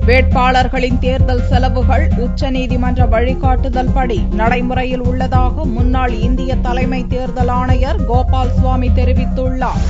வேட்பாளர்களின் தேர்தல் செலவுகள் உச்சநீதிமன்ற வழிகாட்டுதல்படி நடைமுறையில் உள்ளதாக முன்னாள் இந்திய தலைமை தேர்தல் ஆணையர் கோபால் சுவாமி தெரிவித்துள்ளார்.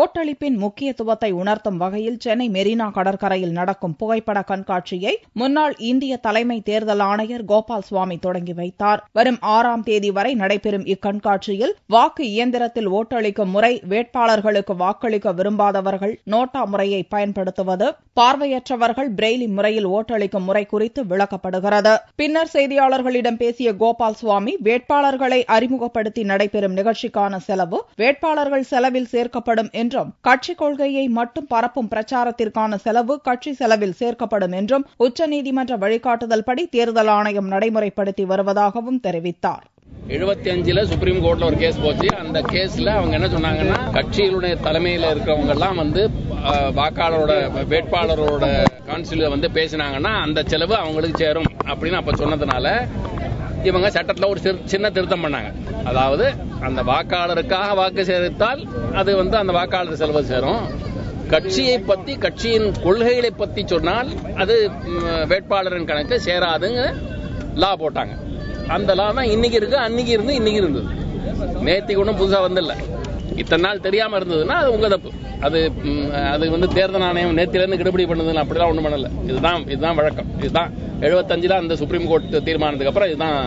ஓட்டளிப்பின் முக்கியத்துவத்தை உணர்த்தும் வகையில் சென்னை மெரினா கடற்கரையில் நடக்கும் புகைப்பட கண்காட்சியை முன்னாள் இந்திய தலைமை தேர்தல் ஆணையர் கோபால் சுவாமி தொடங்கி வைத்தார். வரும் 6ஆம் தேதி வரை நடைபெறும் இக்கண்காட்சியில் வாக்கு இயந்திரத்தில் ஓட்டளிக்கும் முறை, வேட்பாளர்களுக்கு வாக்களிக்க விரும்பாதவர்கள் நோட்டா முறையை பயன்படுத்துவது, பார்வையற்றவர்கள் பிரெய்லி முறையில் ஓட்டளிக்கும் முறை குறித்து விளக்கப்படுகிறது. பின்னர் செய்தியாளர்களிடம் பேசிய கோபால் சுவாமி, வேட்பாளர்களை அறிமுகப்படுத்தி நடைபெறும் நிகழ்ச்சிக்கான செலவு வேட்பாளர்கள் செலவில் சேர்க்கப்படும் என்றும், கட்சிக் கொள்கையை மட்டும் பரப்பும் பிரச்சாரத்திற்கான செலவு கட்சி செலவில் சேர்க்கப்படும் என்றும் உச்சநீதிமன்ற வழிகாட்டுதல்படி தேர்தல் ஆணையம் நடைமுறைப்படுத்தி வருவதாகவும் தெரிவித்தார். 75ல சுப்ரீம் கோர்ட்ல ஒரு கேஸ் போச்சு. அந்த கேஸ்ல அவங்க என்ன சொன்னாங்கன்னா, கட்சிகளுடைய தலைமையில இருக்கிறவங்க எல்லாம் வாக்காளரோட வேட்பாளரோட கவுன்சில பேசினாங்கன்னா அந்த செலவு அவங்களுக்கு சேரும் அப்படின்னு அப்ப சொன்னதுனால இவங்க சட்டத்தில் ஒரு சின்ன திருத்தம் பண்ணாங்க. அதாவது அந்த வாக்காளருக்காக வாக்கு சேர்த்தால் அது அந்த வாக்காளர் செலவு சேரும். கட்சியை பத்தி, கட்சியின் கொள்கைகளை பத்தி சொன்னால் அது வேட்பாளரின் கணக்கு சேராதுங்க லா போட்டாங்க. அந்த லா தான் இன்னைக்கு இருக்கு, அன்னைக்கு இருந்து இன்னைக்கு இருந்தது. நேத்திக்கு ஒன்றும் புதுசா வந்தில்ல. இத்தனை நாள் தெரியாம இருந்ததுன்னா அது உங்க தப்பு. அது தேர்தல் ஆணையம் நேத்தில இருந்து கெடுபிடி பண்ணுதுன்னு அப்படிலாம் ஒண்ணும் பண்ணல. இதுதான் வழக்கம். இதுதான் 75ல அந்த சுப்ரீம் கோர்ட் தீர்மானத்துக்கு அப்புறம் இதுதான்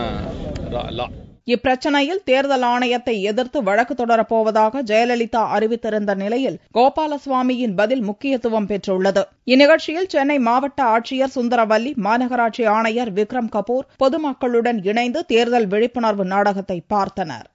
லா. இப்பிரச்சனையில் தேர்தல் ஆணையத்தை எதிர்த்து வழக்கு தொடரப்போவதாக ஜெயலலிதா அறிவித்திருந்த நிலையில் கோபாலசுவாமியின் பதில் முக்கியத்துவம் பெற்றுள்ளது. இந்நிகழ்ச்சியில் சென்னை மாவட்ட ஆட்சியர் சுந்தரவல்லி, மாநகராட்சி ஆணையர் விக்ரம் கபூர் பொதுமக்களுடன் இணைந்து தேர்தல் விழிப்புணர்வு நாடகத்தை பார்த்தனர்.